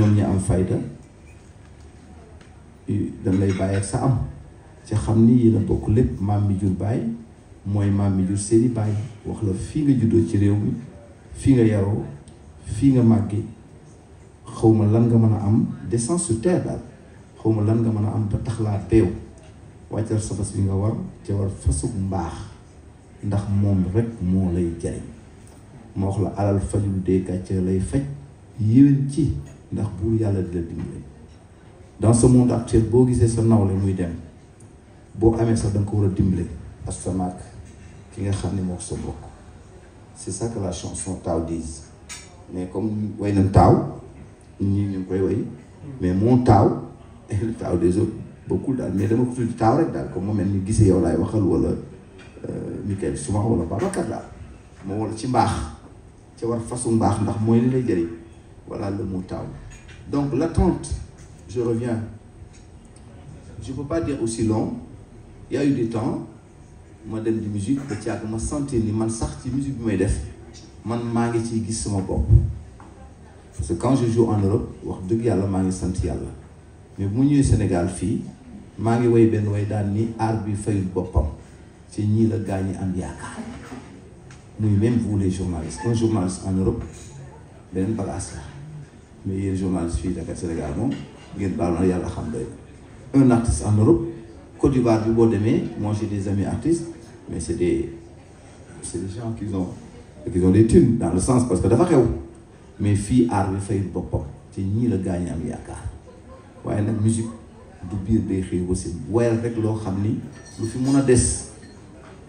ñoom ñi am fayda dañ lay bàyyi ak sa am ci xam ni yéen a bokk lépp maam mi jur baay mooy maam mi jur seeni baay wax la fii nga juddoo ci réew mi fii nga yaroo fii nga màgge xawma lan nga mën a am descends sur terre daal xawma lan nga mën a am ba tax laa beew wàccal sa fas bi nga war ca war fasug mbaax ndax moom rek moo lay jariñ moo wax la alal fajul dee gàcce lay faj yéwén ci ndax buur yàlla di la dimbali dans ce monde actuel boo gisee sa nawle muy dem boo amee sax da nga ko war a dimbali ak sa mag ki nga xam ne moo sa mbokk c'est ça que la chanson taaw dise mais comme way nañ taaw ñi ñu ngi koy way mais mon taaw et le taaw des autres bokkul daal mais dama ko tuddi taaw rek daal comme moo mel ni gisee yow laay waxal wala Michael Souma wala Babacar daal moo wala ci mbaax ca war façon mbaax ndax mooy li lay jëriñ voilà le mot taaw. Donc l'attente, je reviens, je peux pas dire aussi long. Il y a eu des temps ma dem di musique ba ci ma sentir ni man sax ci musique bi may def man maa ngi ciy gis sama bopp parce que quand je joue en Europe wax dëgg yàlla maa ngi sant yàlla mais bu mu ñëwee Sénégal fii maa ngi woy benn way daan ni aar bi fayul boppam ci ñii la gaa ñi am yaakaar muy même vous les journalistes un journaliste en Europe beneen bagage la mais yéen journalistes fii Dakar Sénégal moom ngeen baal na yàlla xam doy un artiste en Europe Côte d'Ivoire bi boo demee moi j'ai des amis artistes mais c'est des gens qui ont des thunes dans le sens parce que dafa xew mais fii aar bi fayul boppam ci ñii la gaa ñi am yaakaar waaye nag musique du biir day xëy aussi wayal rek loo xam ni lu fi mun a des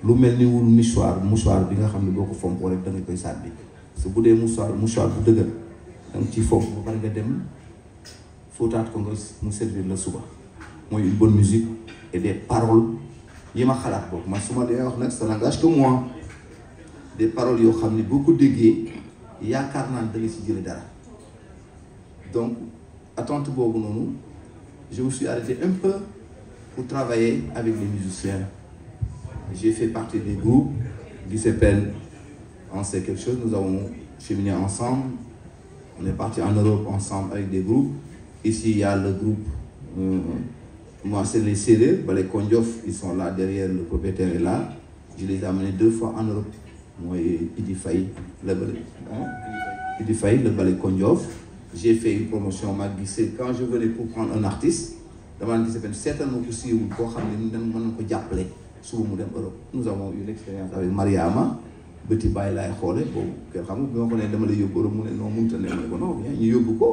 lu mel ni wul mouchoir bi nga xam ne boo ko fompoo rek da nga koy sànni parce que bu dee mouchoir bu dëgër da nga ciy fomp ba pare nga dem fóotaat ko nga mu servir la suba mooy une bonne musique et des paroles yi ma xalaat boobu man su ma dee wax nag ça n'engage que moi des paroles yoo xam ne boo ko déggee yaakaar naa ne da nga ci jële dara donc attente boobu noonu je me suis arrêté un peu pour travailler avec les musiciens. J'ai fait partie des groupes Giuseppe on sait quelque chose, nous avons cheminé ensemble, on est parti en Europe ensemble avec des groupes. Ici il y a le groupe moi c'est les Sérères, Balai Kondiof, ils sont là derrière, le propriétaire est là. Je les ai amenés 2 fois en Europe. Moi Idi Faye, le Balai Kondiof. J'ai fait une promotion mag Guissé quand je venais pour prendre un artiste dama naan Giuseppe certainement ko siiwul koo xam ne mën na ko jàppale suba mu dem Europe. Nous avons eu l'expérience avec Mariama bëti bàyyi laay xoole boobu kenn xam nga bi ma ko ne dama lay yóbbu Europe mu ne non mënut a ne ma ne ko non bien ñu yóbbu ko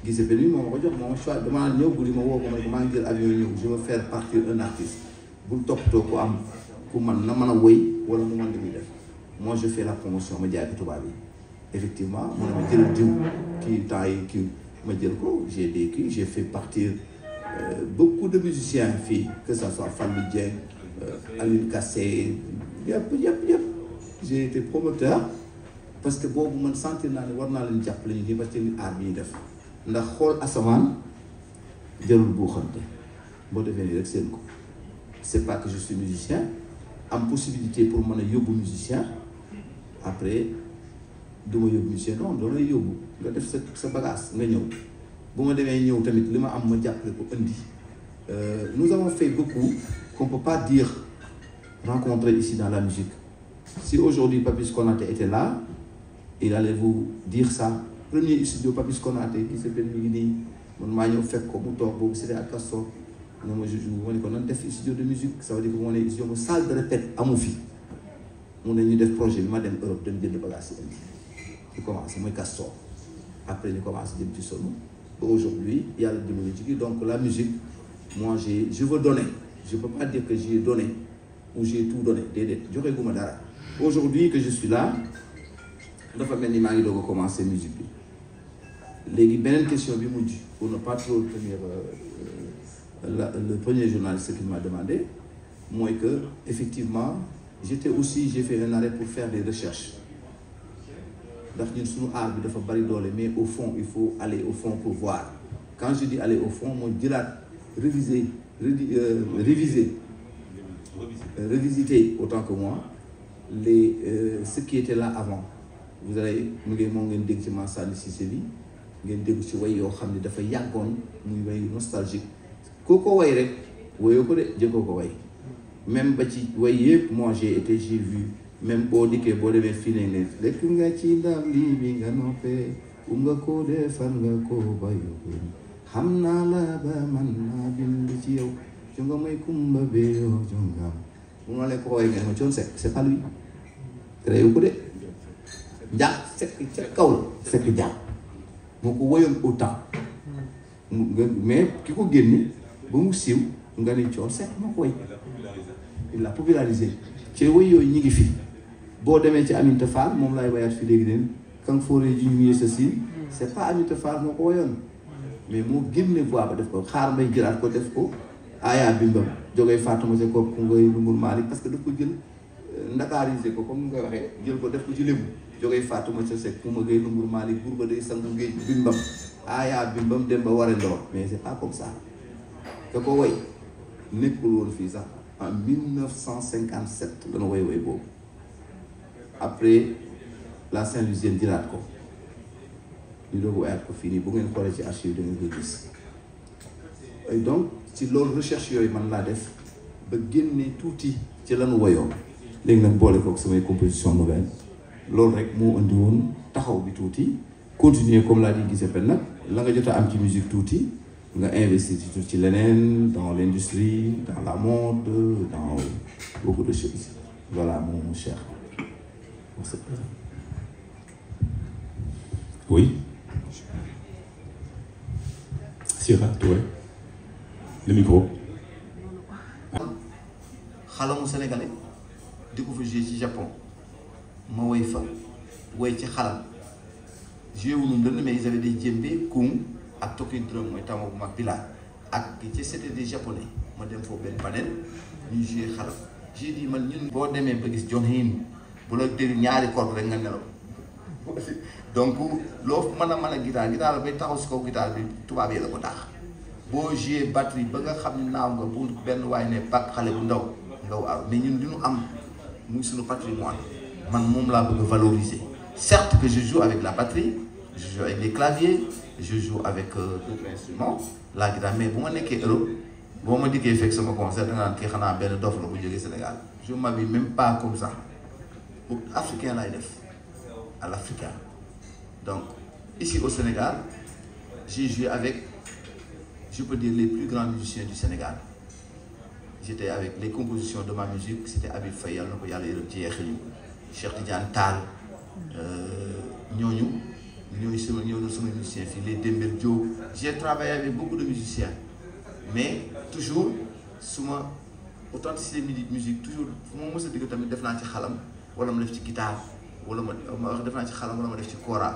Giuseppe bi moo ma ko jox moo ma choix dama ñëw bu di ma woo ko ma ne ko maa ngi jël avion ñëw je veux faire partir un artiste bul toppatoo ku am ku man na mën a woy wala mu mën li muy def moi je fais la promotion ma jaay ko tubaab yi effectivement mu ne ma jël diw kii temps yi kii ma jël ko j'ai fait partir beaucoup de musiciens fii que ça soit Fallou Dieng Aline Kassé yëpp j'ai été promoteur parce que boobu man sentir naa ne war naa leen jàppale ñu nii parce que aar bi ñuy def ndax xool asamaan jarul buuxante boo defee nii rek seen ko c'est pas que je suis musicien am possibilité pour mën a yóbbu musicien après du ma yóbbu musicien non doo lay yóbbu nga def sa bagage nga ñëw bu ma demee ñëw tamit li ma am ma jàppale ko indi nous avons fait beaucoup qu'on peut pas dire rencontrer ici dans la musique. Si aujourd'hui Papis Konaté était là il allait vous dire ça. Premier studio Papis Konaté qui s'appelle mi ngi nii man maa ñëw fekk ko mu toog boobu c'était à Castor ne ma joue ma ne ko nan def studio de musique ça veut dire que moo ne studio salle de répète amu fi mu ne ñu def projet bi ma dem Europe dem jënd bagage yi indi ñu commencé mooy Castor après ñu commencé jëm ci sonu ba aujourd'hui yàlla dimbali ci kii donc la musique moi je veux donner je peux pas dire que j'ai donné ou j'ai tout donné déedéet joxe guma dara aujourd'hui que je suis là dafa mel ni maa ngi doog a commencer musique bi léegi beneen question bi mujj pour ne pas trop tenir le premier journaliste qui m'a demandé mooy que effectivement j'ai fait un arrêt pour faire des recherches ndax ñun suñu art bi dafa bari doole mais au fond il faut aller au fond pour voir quand je dis aller au fond mooy jëlaat revisiter autant que moi ce qui était là avant vous allez mu ngi moom ngeen dégg ci Massane Cissé bi ngeen dégg ci way yoo xam ne dafa yàggoon muy way nostalgique koo ko way rek woyoo ko de jëkkoo ko way même ba ci way yëpp moi j'ai vu même boo dikkee boo demee fii ne lekk nga ci ndam lii bi nga noppee nga ko defal nga ko ba yóbbu xam naa la ba man naa bind ci yow jonga may kumba beeyoo jongam mu ma leen ko woowee ngeen ma Thione Seck c'est pas lui créé ko de njàq Seck ca kaw la Seck jàq moo ko woyoon autant mais ki ko génne ba mu siiw nga ni Thione Seck moo ko woy il l'a popularisé ci woy yooyu ñi ngi fi boo demee ci Aminata Fall moom laay wayaat fi léegi neen kan fooree ji ñu sa siin c'est pas Aminata Fall moo ko woyoon mais moo génne voix ba def ko xaar may jëlaat ko def ko aya bimbam jógee Fatuma se ko ngay Lumbur Malick parce que daf ko jël ndakaarisé ko comme nga waxee jël ko def ko ci lébu jógee Fatuma sa Seck kuma ngay Lumbur Malick buur ba day sangu ngay bimbam aya bimbam dem ba war a ndoor mais c'est pas comme ça ka ko woy nekkul woon fii sax en 1957 dana woy boobu après la Saint-Louisienne jëlaat ko ñu doog wayaat ko fii nii bu ngeen xoolee ci archive da ngeen ko gis et donc ci loolu recherche yooyu man laa def ba génne tuuti ci lanu woyoo léegi nag boole kook samay composition nouvelle loolu rek moo indi woon taxaw bi tuuti continuer comme laa di gisee pen nag la nga jot a am ci musique tuuti nga investir ci leneen dans l'industrie dans la mode dans beaucoup de choses voilà mon cher. Oui. Sira Touré. Le micro. xalamu sénégalais di ko fa joué ci Japon ma woy fa woy ci xalam joué wuñu ndënd mais ils avaient des djembé kung ak talking drum mooy tama bu mag bi laa ak ci c'était des japonais ma dem foofu benn panel ñu joué xalam j'ai dit man ñun boo demee ba gis John Hine bu la déglu ñaari corde rek nga nelaw donc loo mën a guitare la bay taxaw si kaw guitare bi tubaab yi la ko tax boo joué batterie ba nga xam ne naaw nga bu benn waay ne bak xale bu ndaw nga waaw mais ñun li ñu am muy suñu patrimoine man moom laa bëgg valoriser certes que je joue avec la batterie je joue avec les claviers je joue avec d'autres instruments la guitare mais bu ma nekkee Europe boo ma dikkee fekk sama concert da nga naan kii xanaa benn dof la bu jógee Sénégal je m'habille même pas comme ça bu africain laay def à l'africain donc ici au Sénégal j'ai joué avec je peux dire les plus grands musiciens du Sénégal j'étais avec les compositions de ma musique c'était Habib Faye yàlla na ko yàlla yërëm ci yeexal ñu Cheikh Tidiane Tall ñooy sama musiciens fii les Dembel Diop j'ai travaillé avec beaucoup de musiciens mais toujours suma authenticité musique toujours fu ma mës a digg tamit def naa ci xalam wala ma def ci guitare wala ma wax def naa ci xalam wala ma def ci kora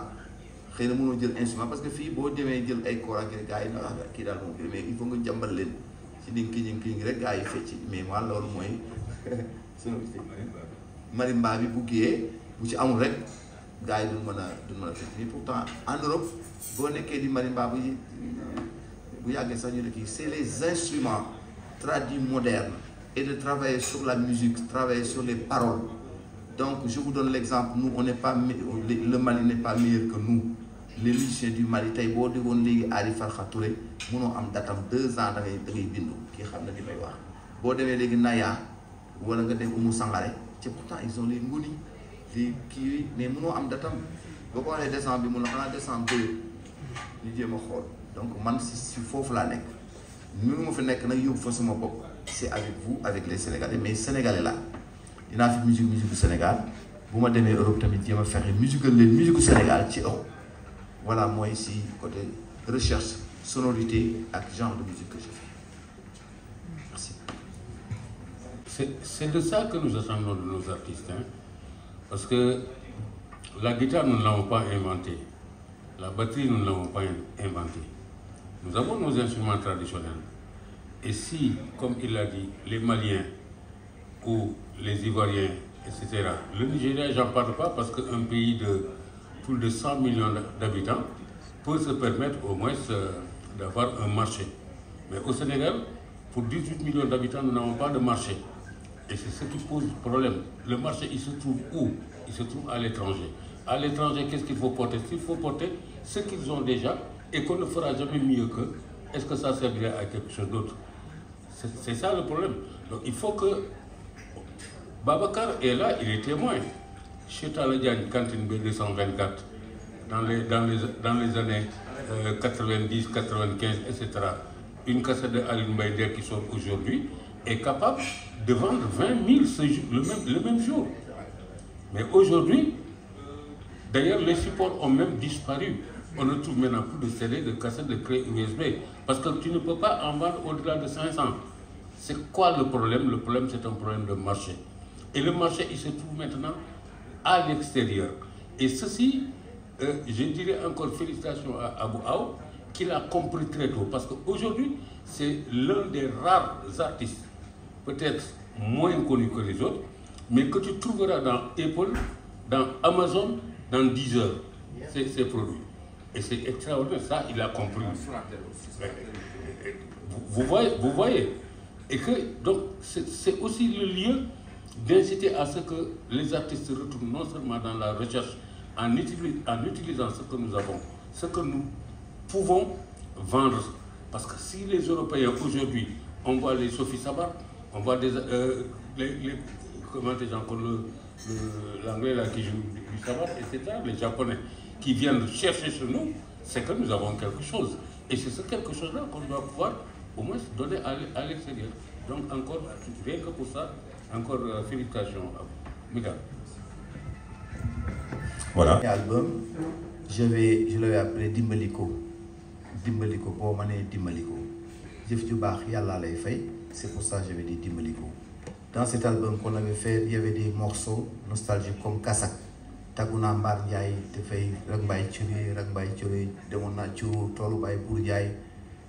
xëy na mënoo jël instrument parce que fii boo demee jël ay kora gi gars yi na wax kii daal moom mais il faut nga jàmbal leen ci dinki rek gars yi fecc mais moi loolu mooy marimba bi bu géeyee bu ci amul rek gars yi duñ mën a fecc mais pourtant en Europe boo nekkee di marimba bu yàggee sax ñu ne kii c'est les instruments traduits modernes et de travailler sur la musique travailler sur les paroles donc je vous donne l'exemple nous on n'est pas le Mali n'est pas meilleur que nous les musiciens du Mali tey boo déggoon léegi Ari Farkha Touré mënoo am datam 2 ans da ngay bindu kii xam na li may wax boo demee léegi Naya wala nga dem Oumou Sangaré ci pourtant ils ont les ngoni les kii mais mënoo am datam boo ko waxee décembre bi mun na xanaa décembre 2 ñu jéem a xool donc man si foofu laa nekk mënu ma fi nekk nag yóbbu fa sama bopp c'est avec vous avec les Sénégalais mais Sénégalais là dinaa fi musique du Sénégal bu ma demee Europe tamit jéem a fexe musique du Sénégal ci Europe voilà moi ici côté recherche sonorité ak genre de musique que je fais merci. C'est de ça que nous attendons de nos artistes hein? Parce que la guitare nous ne l'avons pas inventée, la batterie nous ne l'avons pas inventée. Nous avons nos instruments traditionnels et si comme il l'a dit les Maliens ou les Ivoiriens etc. Le Nigeria j'en parle pas parce qu'un pays de plus de 100 millions d'habitants peut se permettre au moins d'avoir un marché. Mais au Sénégal, pour 18 millions d'habitants, nous n'avons pas de marché. Et c'est ce qui pose problème. Le marché, il se trouve où? Il se trouve à l'étranger. À l'étranger, qu'est-ce qu'il faut porter? Il faut porter ce qu'ils ont déjà et qu'on ne fera jamais mieux qu'eux, est-ce que ça servirait à quelque chose d'autre? C'est ça le problème. Donc il faut que Babacar est là, il est témoin. Chez Taladjan, cantine B224, dans les années 90, 95, etc., une cassette de Aline Baïder qui sort aujourd'hui est capable de vendre 20 000 le même jour. Mais aujourd'hui, d'ailleurs, les supports ont même disparu. On ne trouve maintenant plus de CD, de cassettes, de clés USB. Parce que tu ne peux pas en vendre au-delà de 500. C'est quoi le problème? Le problème, c'est un problème de marché. Et le marché, il se trouve maintenant à l'extérieur. Et ceci, je dirais encore félicitations à Abou Aou, qu'il a compris très tôt. Parce qu'aujourd'hui, c'est l'un des rares artistes, peut-être moins connus que les autres, mais que tu trouveras dans Apple, dans Amazon, dans Deezer, ces produits. Et c'est extraordinaire, ça, il a compris. Vous voyez. Et que, donc, c'est aussi le lieu d'inciter à ce que les artistes se retrouvent non seulement dans la recherche, en utilisant ce que nous avons, ce que nous pouvons vendre. Parce que si les Européens aujourd'hui, on voit les Sophie Sabar, on voit comment des gens comme l'anglais là qui joue du Sabar, etc., les Japonais qui viennent chercher sur nous, c'est que nous avons quelque chose. Et c'est ce quelque chose-là qu'on doit pouvoir au moins donner à l'extérieur. Donc encore, rien que pour ça, encore félicitations à vous. Mika. Voilà. L'album, je l'avais appelé Dimbaliko. Dimbaliko, pour moi, Dimbaliko. Jëf ju baax Yàlla lay fay, c'est pour ça que j'avais dit Dimbaliko. Dans cet album qu'on avait fait, il y avait des morceaux nostalgiques comme Kasak. Taguna Mbar Ndiaye, te fay Rak Mbaye Thioré, demoon naa ci toolu Baye Bour Ndiaye,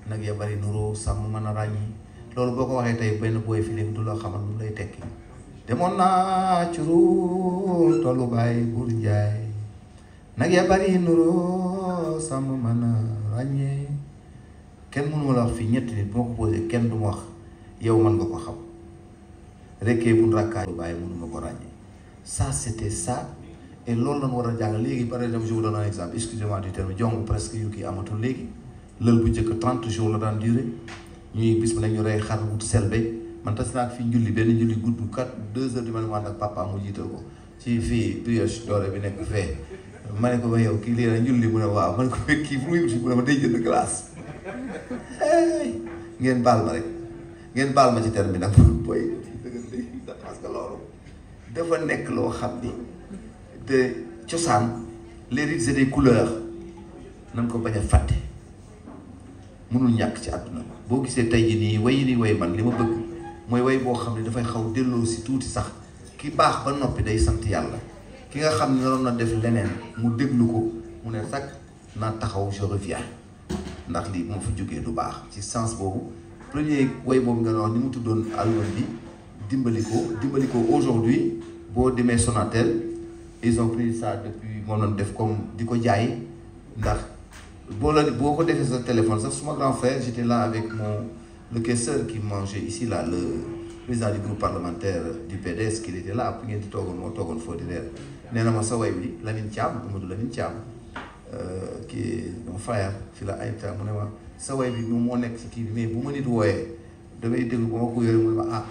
nag ya bari nuro sàmm mën a ràññi. Loolu boo ko waxee tey benn booy fi léegi du la xamal nu lay tekki. Demoon naa ci toolu Baye Bour Ndiaye, nag ya bari nuro sàmm mën a ràññee. Kenn mënu ma la wax fii ñetti nit boo ko posé kenn du ma wax yow mën nga ko xam. Rekkee bu rakkaay Baye mënu ma ko ràññee. Ça c'était ça. Et loolu lañ war a jàng léegi par exemple je vous donne un exemple excusez-moi du terme jong presque yu kii amatul léegi lël bu njëkk 30 jours la daan duré ñuy bis mu ne ñu rey xar wut selbe man tas naa fi njulli benn njulli gudd 2 heures du matin ak papa mu jiital ko ci fii brioche doore bi nekk fee ma ne ko ba yow kii lii la njulli mu ne waaw ma ne ko fekk kii fu muy wuti mu ne ma day jënd glace ngeen baal ma rek ngeen baal ma ci terme bi nag booy parce que loolu dafa nekk loo xam ni de cosaan les rites et des couleurs nañ ko bañ a fàtte mënul ñàkk ci àdduna boo gisee tey jii nii way ni way man li ma bëgg mooy way boo xam ne dafay xaw delloo si tuuti sax ki baax ba noppi day sant yàlla ki nga xam ne naroon na def leneen mu déglu ko mu ne sax naa taxaw je reviens ndax lii bu ma fa jógee du baax ci sens boobu premier way boobu nga wax ni mu tuddoon album bi Dimbaliko aujourd'hui boo demee Sonatel ils ont pris ça depuis mon nom def comme di ko jaay ndax boo ko defee sa téléphone sax suma grand frère j'étais là avec le caisseur qui mangeait ici là le président du groupe parlementaire du PDS qui était là pour ngeen di toogoon moo toogoon foo di reer nee na ma sa way bi Lamine Thiam Mamadou Lamine Thiam qui est mon frère fi la ay temps mu ne ma sa way bi moom moo nekk ci kii bi mais bu ma nit wooyee damay déglu ba ma ko yore mu ne ma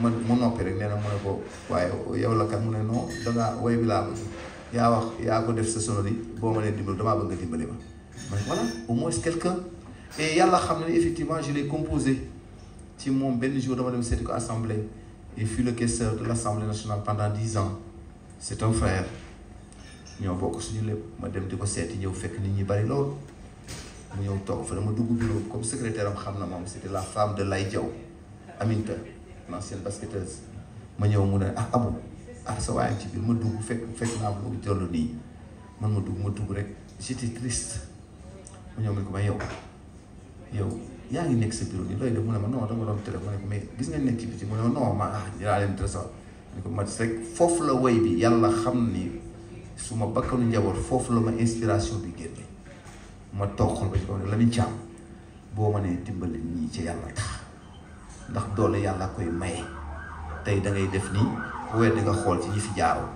man mu noppi rek nee na mu ne ko waaye yow la kat mu ne non dangaa way bi laa bëgg yaa ko def sa sonori boo ma nee dimbali damaa bëgg nga dimbali ma mais voilà au moins quelqu'un et yàlla xam ne effectivement je l'ai composé ci moom benn jour dama dem seeti ko assemblée il fut le caisseur de l'Assemblée nationale pendant 10 ans c'est un frère ñoo bokk suñu lépp ma dem di ko seeti ñëw fekk nit ñi bari lool mu ñëw toog fa dama dugg bureau comme secrétaire am xam na moom c'était la femme de Lay Diaw Aminta l'ancienne basketteuse ma ñëw mu ne Abou sa waayam ci biir ma dugg fekk naa ko jollu nii man ma dugg rek j'étais triste ma ñëw mu ne ko ba yow yaa ngi nekk sa bureau nii looy def mu ne ma non dama doon télé ma ne ko mais gis nga nekk ci biti mu ne ma non dinaa leen trésor ma ne ko ma rek foofu la way bi yàlla xam ni su ma bakkanu njaboot foofu la ma inspiration bi génne ma toog xol ba ci kaw ne Lamine Thiam boo ma nee dimbali ñii ci yàlla tax ndax doole yàlla koy maye tey da ngay def nii weer di nga xool ci ñi fi jaaroo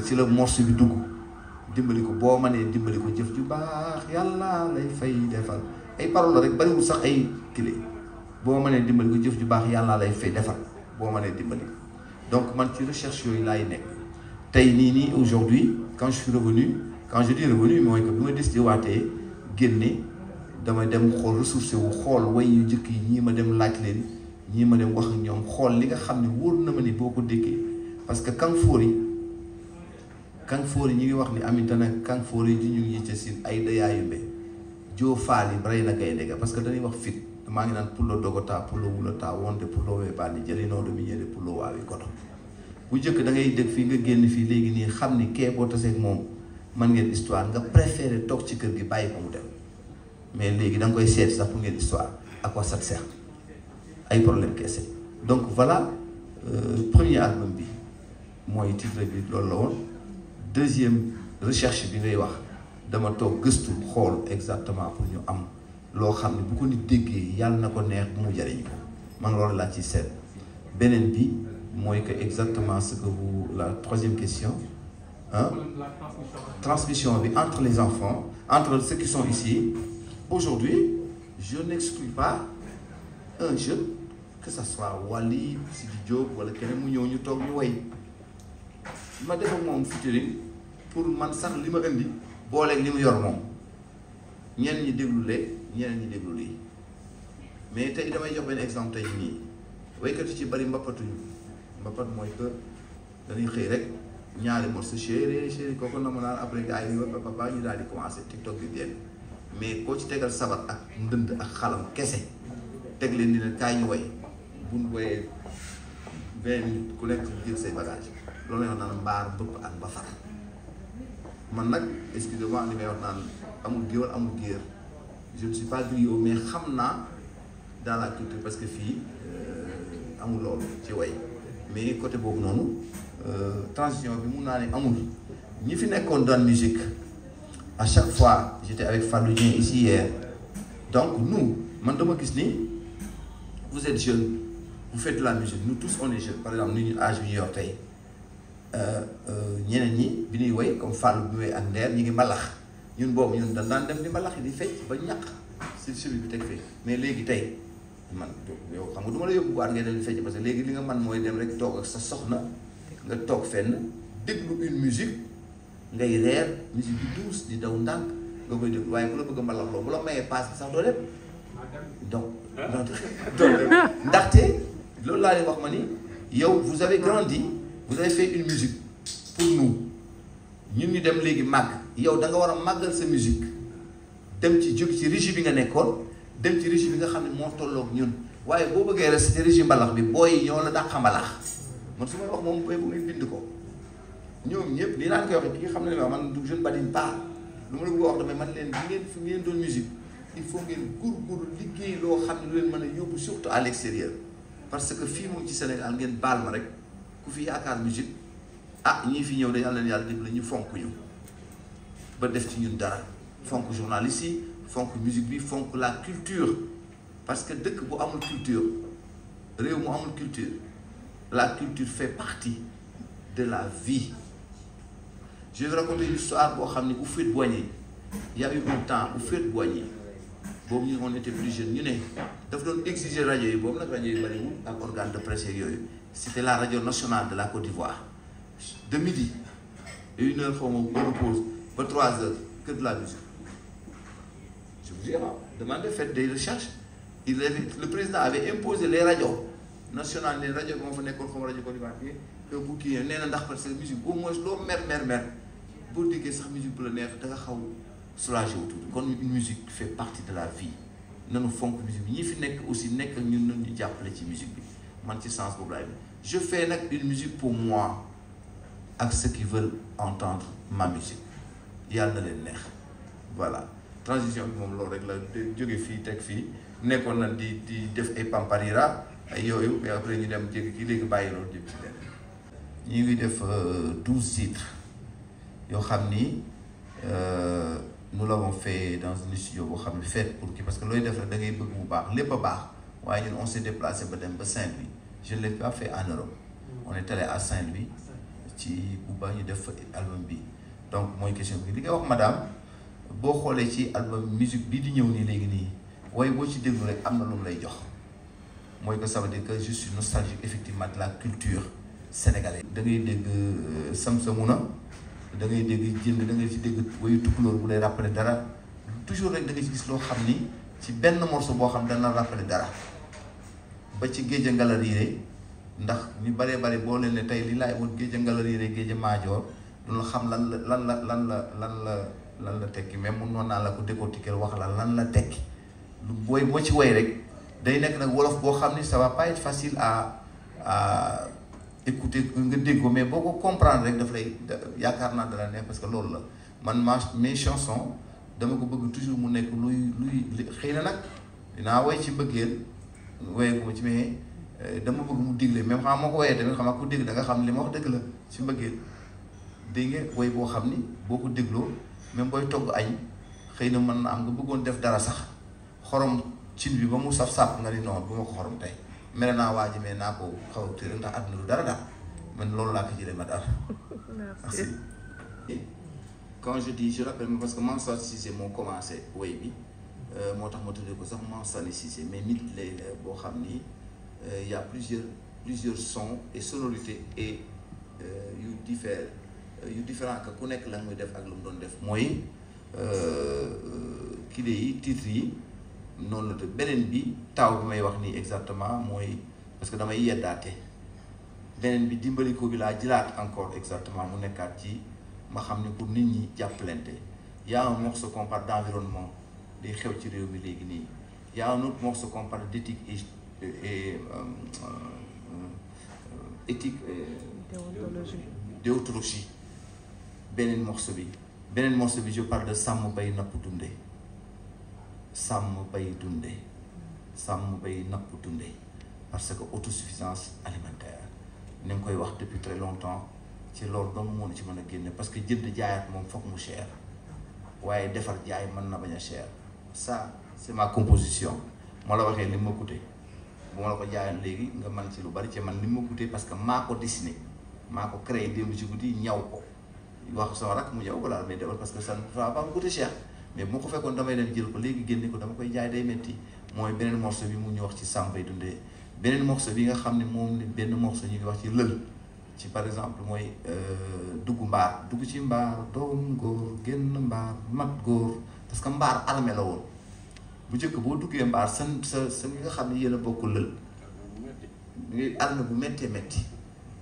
ci la morceau bi dugg dimbali ko boo mënee dimbali ko jëf ju baax yàlla lay fay defal ay parole la rek bariwul sax ay kile boo mënee dimbali ko jëf ju baax yàlla lay fay defal boo mënee dimbali donc man ci recherche yooyu laay nekk tey nii aujourd'hui quand je suis revenu quand je dis revenu mooy que bi ma décidé waatee génne dama dem xool ressourcé wu xool way yu njëkk yi ñii ma dem laaj leen ñii ma dem wax ak ñoom xool li nga xam ne wóor na ma ni boo ko déggee parce que Kanfoori ñi ngi wax ni Aminta nag Kanfoori ji ñu ngi ci sin ay dayaayumbe joo faali rey na gaynde ga parce que dañuy wax fit maa ngi naan pullo dogota pullo wulata wonte pullo weebaani jëlinoo du miñeede pullo waawi koto bu njëkk da ngay dégg fii nga génn fii léegi nii xam ni kee boo taseeg moom man ngeen histoire nga préféré toog ci kër gi bàyyi ko mu dem mais léegi da nga koy seet sax pour ngeen histoire ak quoi ça te sert ay problème kese donc voilà premier album bi mooy titre bi loolu la woon deuxième recherche bi ngay wax dama toog gëstu xool exactement pour ñu am loo xam ne bu ko nit déggee yàlla na ko neex bu mu jariñ ko man loolu laa ci seet beneen bi mooy que exactement ce que vous la troisième question hein transmission bi entre les enfants entre ceux qui sont ici aujourd'hui je n'exclus pas un jeune que ça soit Wally Sidi Diop wala keneen mu ñëw ñu toog ñu way ma def ak moom featuring pour man sax li ma indi booleeg li mu yor moom ñenn ñi déglu lee ñeneen ñi déglu lii mais tey damay jox benn exemple tey nii waykat yi ci bari mbappatuñu mbappat mooy que dañuy xëy rek ñaari morceau chéri kooku na ma naan après gars yi papa ñu daal di commencé TikTok bi génn mais koo ci tegal sabar ak ndënd ak xalam kese teg leen dina kaay ñu way buñ woyee 20 minutes ku nekk jël say bagage loolu la ñu wax naan mbaar bëpp ak ba far man nag excusez-moi li may wax naan amul géwél amul géer je ne suis pas griot mais xam naa dans la culture parce que fii amul loolu ci way mais côté boobu noonu transition bi mun naa ne amul ñi fi nekkoon dans musique à chaque fois j'étais avec Fallou Dieng ici hier donc nous man dama gis ni vous êtes jeunes vous faites de la musique nous tous on est jeunes par exemple ni ñu âge bi ñu yor tey ñeneen ñi bi ñuy woy comme Fallou bi woy ak Nder ñi ngi mbalax ñun boobu ñun dañ daan dem di mbalax yi di fecc ba ñàkk si subi bi teg fee mais léegi tey man yow xam nga du ma la yóbbu waat ngay dem di fecc parce que léegi li nga man mooy dem rek toog ak sa soxna nga toog fenn déglu une musique ngay reer musique bi douce di daw ndànk nga koy déglu waaye bu la bëgg a mbalax loo bu la mayee paas sax doo dem donc ndaxte loolu laa leen wax ma ni yow vous avez grandi vous avez fait une musique pour nous ñun ñu dem léegi màgg yow da nga war a màggal sa musique dem ci jóg ci régie bi nga nekkoon dem ci régie bi nga xam ne moo tolloog ñun waaye boo bëggee rester ci régie mbalax bi booy ñoo la dàq mbalax man su may wax moom booy bu ngay bind ko ñoom ñëpp li naan koy waxee ki nga xam ne man je ne badine pas lu ma la bëgg a wax damay man leen fi ngeen doon musique il faut ngeen góorgóorlu liggéey loo xam ne lu leen mën a yóbbu surtout à l'extérieur parce que fii moom ci Sénégal ngeen baal ma rek ku fi yaakaar musique ah ñii fi ñëw de yàlla leen yàlla dimbali ñu fonk ñu ba def ci ñun dara fonk journaliste yi fonk musique bi fonk la culture parce que dëkk bu amul culture réew mu amul culture la culture fait partie de la vie. Je vais vous raconter une histoire boo xam ne Houphouët-Boigny il y a eu un temps Houphouët-Boigny boobu ñu on était plus jeunes ñu ne daf doon exiger rajo yi boobu nag rajo yi bariwul ak organe de presse yooyu c'était la radio nationale de la Côte d'Ivoire de midi 1h xaw ma repose ba 3h que de la musique. Je vous dis demandez, faites des recherches le président avait imposé les radios nationales les radios bi moo fa nekkoon comme rajo Côte d'Ivoire que bu kii nee na ndax parce que musique au moins loo mer boo déggee sax musique bu la neex da nga xaw soulagé wu tuuti kon une musique fait partie de la vie nanu fonk musique bi ñi fi nekk aussi nekk ak ñun nañu jàppale ci musique bi man ci sens boobu laay je fais nag une musique pour moi ak ceux qui veulent entendre ma musique yàlla na leen neex voilà transition bi moom loolu rek la jóge fii teg fii nekkoon na di def ay pamparira ay yooyu mais après ñu dem jéggi kii léegi bàyyi loolu jëm ci leen ñu ngi def 12 titres yoo xam ni nous l'avons fait dans un studio boo xam ne fait pour kii parce que looy def rek da ngay bëgg bu baax lépp a baax waaye ñun on s'est déplacé ba dem ba Saint-Louis je ne l'ai pas fait en Europe on est allé à Saint-Louis ci Bouba ñu def fa album bi donc mooy question bi li nga wax madame boo xoolee ci album musique bii di ñëw nii léegi nii way boo ci déglu rek am na lu mu lay jox mooy que ça veut dire que je suis nostalgique effectivement de la culture sénégalaise. da ngay dégg Samsamuna da ngay dégg jënd da ngay ci dégg wayu tukulóor bu lay rappeler dara toujours rek da nga ci gis loo xam ni ci benn morceau boo xam dana rappeler dara ba ci géej a ngalariire ndax ñu baree bari boo leen ne tey li laay woon géej a ngalariire géej a maajoor duñu xam lan la tekki même mun noon naa la ko décortiquer wax la lan la tekki lu booy boo ci woy rek day nekk nag wolof boo xam ni ça va pas être facile à écouter nga dégg ko mais boo ko comprendre rek daf lay yaakaar naa dala neex parce que loolu la man mes chansons dama ko bëgg toujours mu nekk luy xëy na nag dinaa woy ci mbëggeel woyee ko ma ci mais dama bëgg mu digle même xam moo ko woyee tamit xam nga ku dégg da nga xam li ma wax dëgg la ci mbëggeel dégg nga woy boo xam ni boo ko dégloo même booy togg añ xëy na mën na am nga bëggoon def dara sax xorom cin bi ba mu saf-saf nga ni noonu bu ma ko xorom tey mere naa waa ji mais naa ko xaw a tëral ndax àdduna du dara daal man loolu laa ko jëlee ma daal. merci. quand je dis je rappelle parce que Mansour Cissé moo commencé woy bi moo tax ma tuddee ko sax Mansour Cissé mais nit lay boo xam ni y a plusieurs sons et sonorités et yu différent que ku nekk la muy def ak lu mu doon def mooy kii yi titres yi noonu la te beneen bi taw bi may wax nii exactement mooy parce que damay yeddaate beneen bi dimbali ko bi laa jëlaat encore exactement mu nekkaat ci ma xam ne pour nit ñi jàppalante y a un morceau qu'on parle d'environnement day xew ci réew mi léegi nii y a un autre morceau qu'on parle d'éthique et éthique déontologie beneen morceau bi je parle de sàmm bay napp dunde sàmm bay napp dunde parce que autosuffisance alimentaire ni nga koy wax depuis très longtemps ci loolu doomu moo ci mën a génne parce que jënd jaayaat moom foog mu cher waaye defar jaay mën na bañ a cher ça c'est ma composition moo la waxee li ma coûté bu ma la ko jaayoon léegi nga mën ci lu bari ci man li ma coûté parce que maa ko dessiné maa ko créé démb ci guddi ñaw ko wax sama rak mu ñëw ko daal mais defal parce que ça ne va pas me coûter cher mais bu ma ko fekkoon damay dem jël ko léegi génne ko dama koy jaay day metti mooy beneen morceau bi mu ñu wax ci sàmm bay dundee beneen morceau bi nga xam ne moom benn morceau ñu ngi wax ci lël ci par exemple mooy dugg mbaar dugg ci mbaar doom góor génn mbaar mat góor parce que mbaar armée la woon bu njëkk boo duggee mbaar sa nga xam ne yéen a bokk lël ngay armée bu méttee métti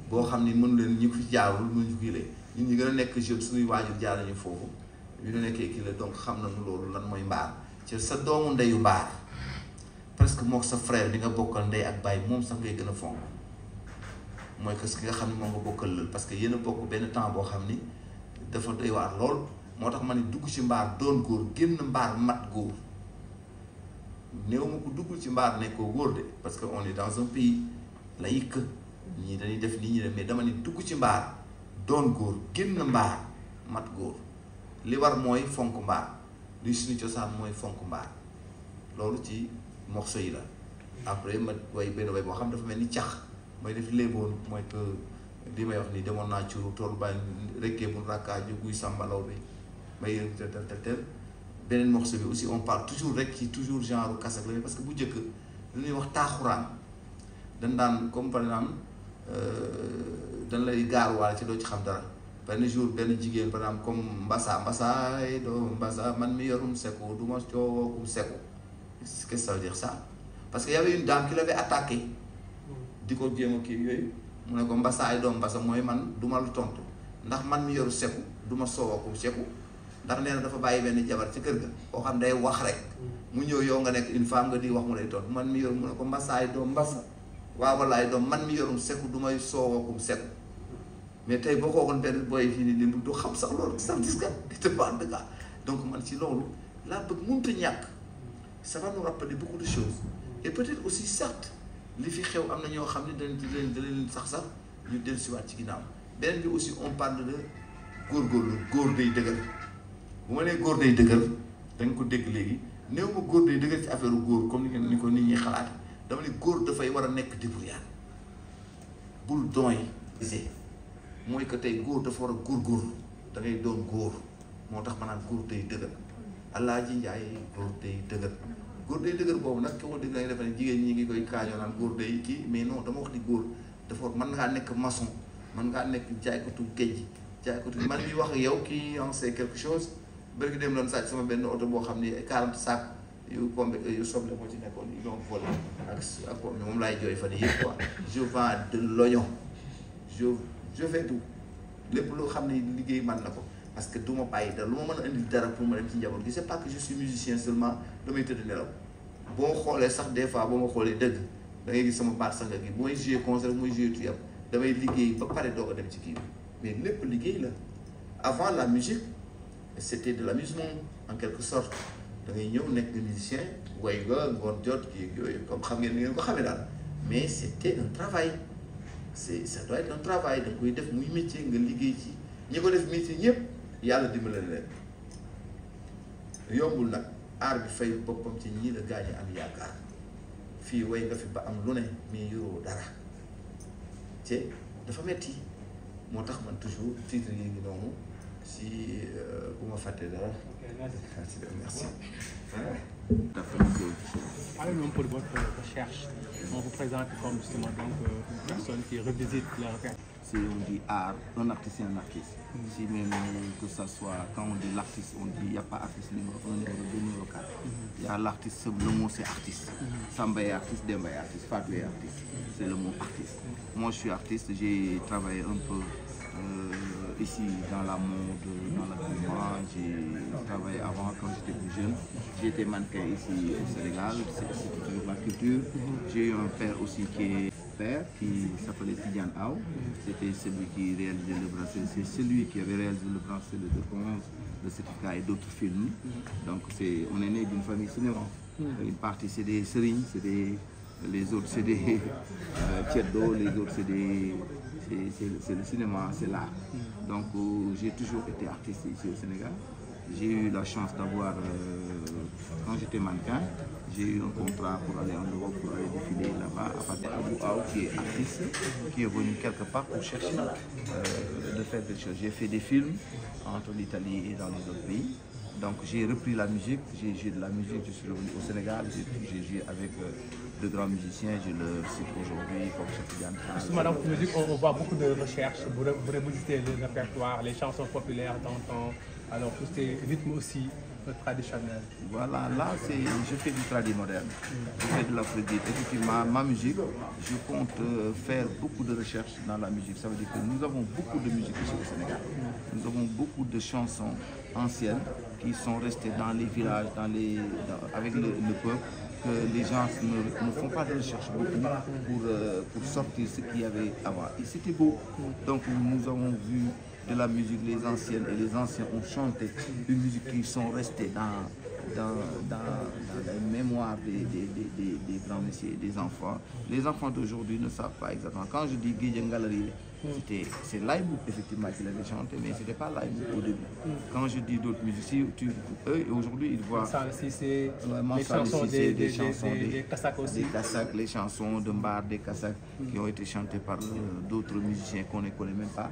boo xam ni mënu leen ñu ko fi jaarul mënuñu ko yëlee ñun ñi gën a nekk jeune suñuy waajur jaar nañu foofu bi ñu nekkee kii la donc xam nañu loolu lan mooy mbaar ci sa doomu ndeyu mbaar presque mook sa frère di nga bokkal ndey ak baay moom sax ngay gën a fonk mooy que ki nga xam ne moom nga bokkal lël parce que yéen a bokk benn temps boo xam ni dafa doy waar lool moo tax ma ni dugg ci mbaar doon góor génn mbaar mat góor néew ma ko duggul ci mbaar nekkoo góor de parce que on est dans un pays laïque ñii dañuy def nii ñi def mais dama ni dugg ci mbaar doon góor génn mbaar mat góor li war mooy fonk mbaar luy suñu cosaan mooy fonk mbaar loolu ci morceau yi la après ma way benn way boo xam dafa mel ni cax mooy def léeboon mooy que li may wax ni demoon naa curu tool bàyyi rekkee mun rakkaaju guy sàmbalaw bi may tel beneen morceau bi aussi on parle toujours rek ci toujours genre kasak la parce que bu njëkk lu ñuy wax taaxuraan dañ daan comme par exemple dañ lay gaaruwaale ci doo ci xam dara benn jour benn jigéen par exemple comme mbasaay doo mbasa man mi yorum seku du ma coowookum seku qu'est-ce que ça veut dire ça parce que y avait une dame qui l'avait attaqué di ko jéem a kii yooyu mu ne ko mbasaay doom mbasa mooy man du ma lu tontu ndax man mi yoru seku du ma soowookum seku ndax nee na dafa bàyyi benn jabar ci kër ga koo xam day wax rek mu ñëw yow nga nekk une femme nga di wax mu lay tontu man mi yor mu ne ko mbasaay doom mbasa waaw wallaay doom man mi yorum seku du may soowookum seku mais tey boo ko waxoon benn boy fii nii nii du xam sax loolu sax gis nga di te baax dëgg donc man ci loolu laa bëgg mënut a ñàkk ça va nous rappeler beaucoup de choses et peut-être aussi certes li fi xew am na ñoo xam ne dañ leen sax ñu dellusiwaat ci ginnaaw beneen bi aussi on parle de góorgóorlu góor day dëgër bu ma nee góor day dëgër dañ ko dégg léegi néew ma góor day dëgër ci affaire góor comme ni ko nit ñi xalaate dama ne góor dafay war a nekk débrouillard bul doy mooy que tey góor dafa war a góorgóorlu da ngay doon góor moo tax ma naan góor day dëgër Alaaji Njaay góor day dëgër góor day dëgër boobu nag ko dégg nga defe ne jigéen ñi ngi koy kaañoo naan góor day kii mais non dama wax ni góor dafa war mën ngaa nekk maçon mën ngaa nekk jaaykatu géej jaaykatu man mi wax ak yow kii en sait quelque chose bërki dem doon sàcc sama benn oto boo xam ni 40 sacs yu pombe yu soble moo ci nekkoon ils l'ont volé ak pomme moom laay jooy fan yii quoi je vends de l'oignon je fais tout lépp loo xam ne liggéey man na ko parce que du ma bàyyi dara lu ma mën a indil dara pour ma dem ci njaboot gi c'est pas que je suis musicien seulement damay tëdd nelaw boo xoolee sax des fois boo ma xoolee dëgg da ngay gis sama baat sax nga gi bu may jouer concert mooy jouer tuyam damay liggéey ba pare doog a dem ci kii bi mais lépp liggéey la avant la musique c'était de l'amusement en quelque sorte da ngay ñëw nekk musicien way nga ngoon jot kii yooyu comme xam ngeen ni ngeen ko xamee daal mais c'était un travail ça doit être un travail da nga koy def muy métier nga liggéey ci ñi ko def métier ñëpp yàlla dimbale leen yombul nag aar bi fay boppam ci ñii la gaañ am yaakaar fii way nga fi ba am lu ne mais yoroo dara te dafa metti moo tax man toujours titre yi ngi noonu si bu ma fàtte dara. Merci. Parlez-nous un peu de votre recherche. On vous présente comme justement donc une personne qui revisite le repère. Si on dit art, un artiste c'est un artiste. Si même que ça soit, quand on dit l'artiste, on dit il n'y a pas artiste numéro 1, numéro 2, numéro 4. Il y a l'artiste, le mot c'est artiste. Samba est artiste, Demba est artiste, Fatou est artiste. C'est le mot artiste. Moi je suis artiste, j'ai travaillé un peu ici dans la mode, dans l'habillement. J'ai travaillé avant quand j'étais plus jeune. J'ai été mannequin ici au Sénégal, c'était toujours la culture. J'ai eu un père aussi qui est père, qui s'appelait Tidiane Aou. C'était celui qui réalisait le bracelet, c'est celui qui avait réalisé le bracelet de bronze, le certificat et d'autres films. Donc on est né d'une famille cinéma. Une partie c'est des serignes, les autres c'est des tcheddo, les autres c'est le cinéma, c'est l'art. Donc j'ai toujours été artiste ici au Sénégal. J'ai eu la chance d'avoir, quand j'étais mannequin, j'ai eu un contrat pour aller en Europe, pour aller défiler là-bas, à partir d'Abou Aou, qui est artiste, qui est venu quelque part pour chercher de faire des choses. J'ai fait des films entre l'Italie et dans les autres pays. Donc j'ai repris la musique, j'ai joué de la musique, je suis revenu au Sénégal, j'ai joué avec de grands musiciens, je le cite aujourd'hui comme Cheikh. Justement dans votre musique, on voit beaucoup de recherches, vous revisitez le répertoire, les chansons populaires d'antan, alors tous ces rythmes aussi traditionnels. Voilà, là je fais du tradi moderne, je fais de l'afrobeat. Effectivement, ma musique, je compte faire beaucoup de recherches dans la musique. Ça veut dire que nous avons beaucoup de musique ici au Sénégal. Nous avons beaucoup de chansons anciennes qui sont restées dans les villages, avec le peuple, que les gens ne font pas de recherche beaucoup pour sortir ce qu'il y avait avant. Et c'était beau. Donc nous avons vu de la musique, les anciennes et les anciens ont chanté une musique qui sont restées dans la mémoire des grands messieurs et des enfants. Les enfants d'aujourd'hui ne savent pas exactement. Quand je dis Guédian Galerie, c'est Laïbou effectivement qui l'avait chanté, mais ce n'était pas Laïbou au début. Quand je dis d'autres musiciens, eux aujourd'hui ils voient les chansons des Kassaks aussi. Des Kassaks, les chansons de Mbar, des Kassaks qui ont été chantées par d'autres musiciens qu'on ne connaît même pas,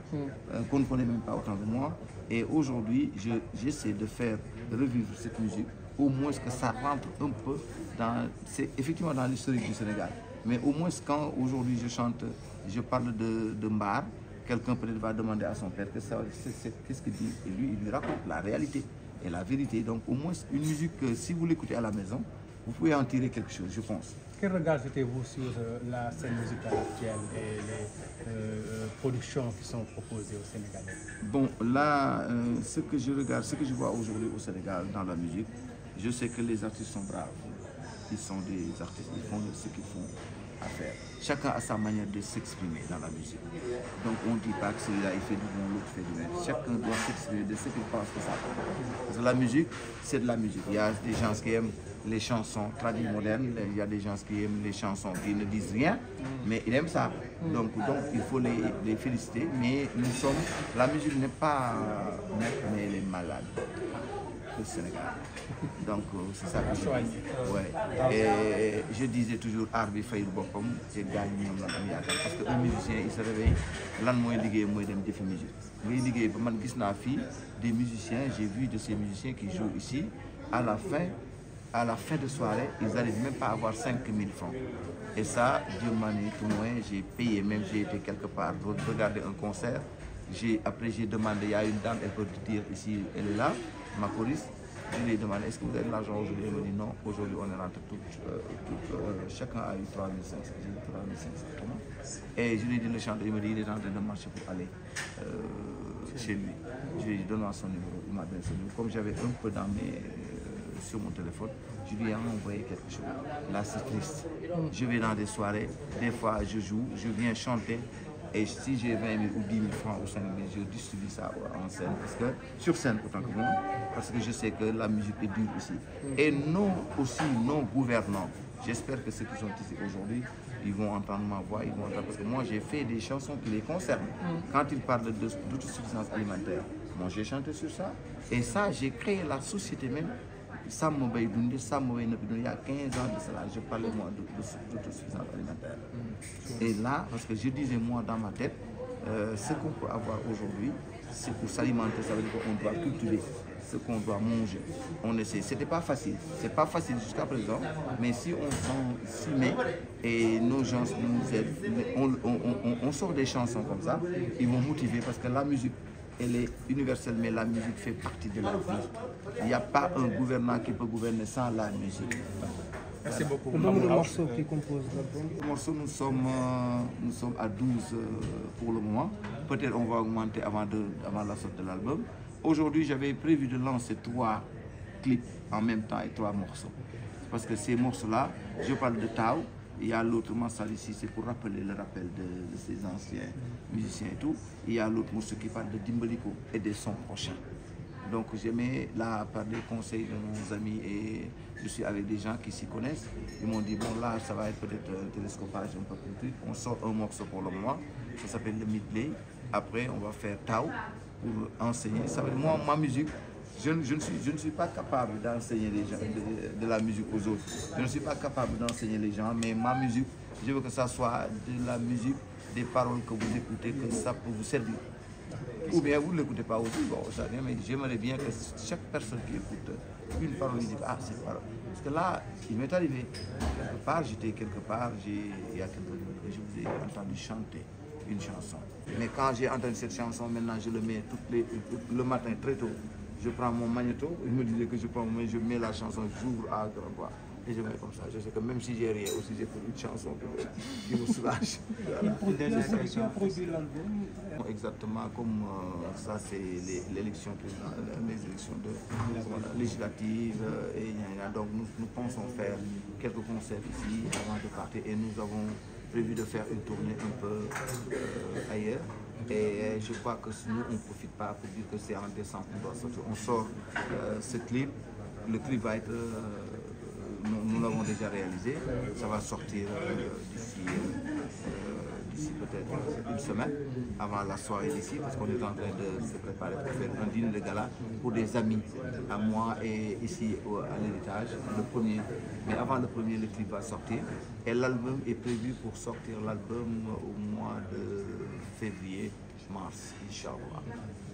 qu'on ne connaît même pas autant que moi. Et aujourd'hui, j'essaie de faire revivre cette musique, au moins que ça rentre un peu effectivement dans l'historique du Sénégal. Mais au moins quand aujourd'hui je chante, je parle de Mbar, quelqu'un peut-être va demander à son père qu'est-ce qu'il dit, et lui il lui raconte la réalité et la vérité. Donc au moins une musique que si vous l'écoutez à la maison, vous pouvez en tirer quelque chose, je pense. Quel regard jetez-vous sur la scène musicale actuelle et les productions qui sont proposées au Sénégal? Bon, là, ce que je regarde, ce que je vois aujourd'hui au Sénégal dans la musique, je sais que les artistes sont braves. Ils sont des artistes, ils font ce qu'ils font à faire. Chacun a sa manière de s'exprimer dans la musique. Donc on ne dit pas que celui-là il fait du bon, l'autre fait du mal. Chacun doit s'exprimer de ce qu'il pense que ça peut. Parce que la musique, c'est de la musique. Il y a des gens qui aiment les chansons traditionnelles modernes, il y a des gens qui aiment les chansons qui ne disent rien, mais ils aiment ça. Donc il faut les féliciter. Mais la musique n'est pas maître, mais elle est malade. que le Sénégal. Donc c'est ça que je dis. Ouais. Et je disais toujours art bi fayul boppam te gaañ ñoom la am yaakaar parce que un musicien il se réveille lan mooy liggéey mooy dem defi musique ngay liggéey ba man gis naa fii des musiciens, j'ai vu de ces musiciens qui jouent ici à la fin de soirée ils n'arrivent même pas à avoir 5 000 francs. Et ça, Dieu m'en est témoin, j'ai payé, même j'ai été quelque part regarder un concert. Après j'ai demandé, il y a une dame, elle peut dire ici, elle est là, ma choriste. Je lui ai demandé, est-ce que vous avez de l'argent aujourd'hui? Elle me dit non, aujourd'hui on est rentré chacun a eu 3 500. J'ai dit 3 500. Et je lui ai dit, le chanteur, il me dit, il est en train de marcher pour aller chez lui. Je lui ai dit, donne-moi son numéro, il m'a donné son numéro. Comme j'avais un peu sur mon téléphone, je lui ai envoyé quelque chose. Là, c'est triste. Je vais dans des soirées, des fois je joue, je viens chanter, et si j'ai 20 000 ou 10 000 francs ou 5 000, je distribue ça en scène, parce que, sur scène autant que moi, parce que je sais que la musique est dure ici. Et non gouvernants, j'espère que ceux qui sont ici aujourd'hui, ils vont entendre ma voix, ils vont entendre, parce que moi j'ai fait des chansons qui les concernent. Quand ils parlent d'autosuffisance alimentaire, moi j'ai chanté sur ça, et ça j'ai créé la société même. Ça il y a 15 ans de cela, je parlais moi d'autosuffisance alimentaire. Et là, parce que je disais moi dans ma tête, ce qu'on peut avoir aujourd'hui, c'est pour s'alimenter, ça veut dire qu'on doit cultiver ce qu'on doit manger. On essaie, c'était pas facile, c'est pas facile jusqu'à présent, mais si on s'y met et nos gens nous aident, on sort des chansons comme ça, ils vont motiver parce que la musique, elle est universelle, mais la musique fait partie de la vie. Il n'y a pas un gouvernant qui peut gouverner sans la musique. Merci beaucoup. Le nombre de morceaux qui composent l'album? Les morceaux, nous sommes à 12 pour le moment. Peut-être on va augmenter avant la sortie de l'album. Aujourd'hui, j'avais prévu de lancer 3 clips en même temps et 3 morceaux. Parce que ces morceaux-là, je parle de Tao. Il y a l'autre Massal ici, c'est pour rappeler le rappel de ces anciens musiciens et tout. Il y a l'autre morceau qui parle de Dimbaliko et des sons prochains. Donc j'aimais là par des conseils de nos amis et je suis avec des gens qui s'y connaissent. Ils m'ont dit bon là ça va être peut-être un télescopage un peu plus. On sort un morceau pour le moment, ça s'appelle le Midley. Après on va faire Tao pour enseigner. Ça veut dire, moi ma musique, je ne suis pas capable d'enseigner les gens de la musique aux autres. Je ne suis pas capable d'enseigner les gens, mais ma musique, je veux que ça soit de la musique, des paroles que vous écoutez, que ça peut vous servir. Ou bien vous ne l'écoutez pas aussi, bon, ça vient, mais j'aimerais bien que chaque personne qui écoute une parole, il dit ah, cette parole. Parce que là, il m'est arrivé, quelque part, j'étais quelque part, il y a quelques minutes, je vous ai entendu chanter une chanson. Mais quand j'ai entendu cette chanson, maintenant je le mets le matin très tôt. Je prends mon magnéto, il me disait que je mets la chanson, j'ouvre à grand voix et je mets comme ça. Je sais que même si j'ai rien aussi, j'ai fait une chanson qui me soulage. Voilà. Qui produit l'album? Exactement, comme ça c'est l'élection présidentielle, les élections législatives. Donc nous pensons faire quelques concerts ici avant de partir et nous avons prévu de faire une tournée un peu ailleurs. Et je crois que nous, on ne profite pas pour dire que c'est en décembre qu'on doit sortir. On sort ce clip, le clip va être, nous l'avons déjà réalisé, ça va sortir d'ici peut-être une semaine, avant la soirée d'ici, parce qu'on est en train de se préparer pour faire un dîner de gala pour des amis à moi et ici à l'héritage, le premier. Mais avant le premier, le clip va sortir. Et l'album est prévu pour sortir l'album au mois de février, mars, Inch'Allah,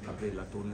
après la tournée.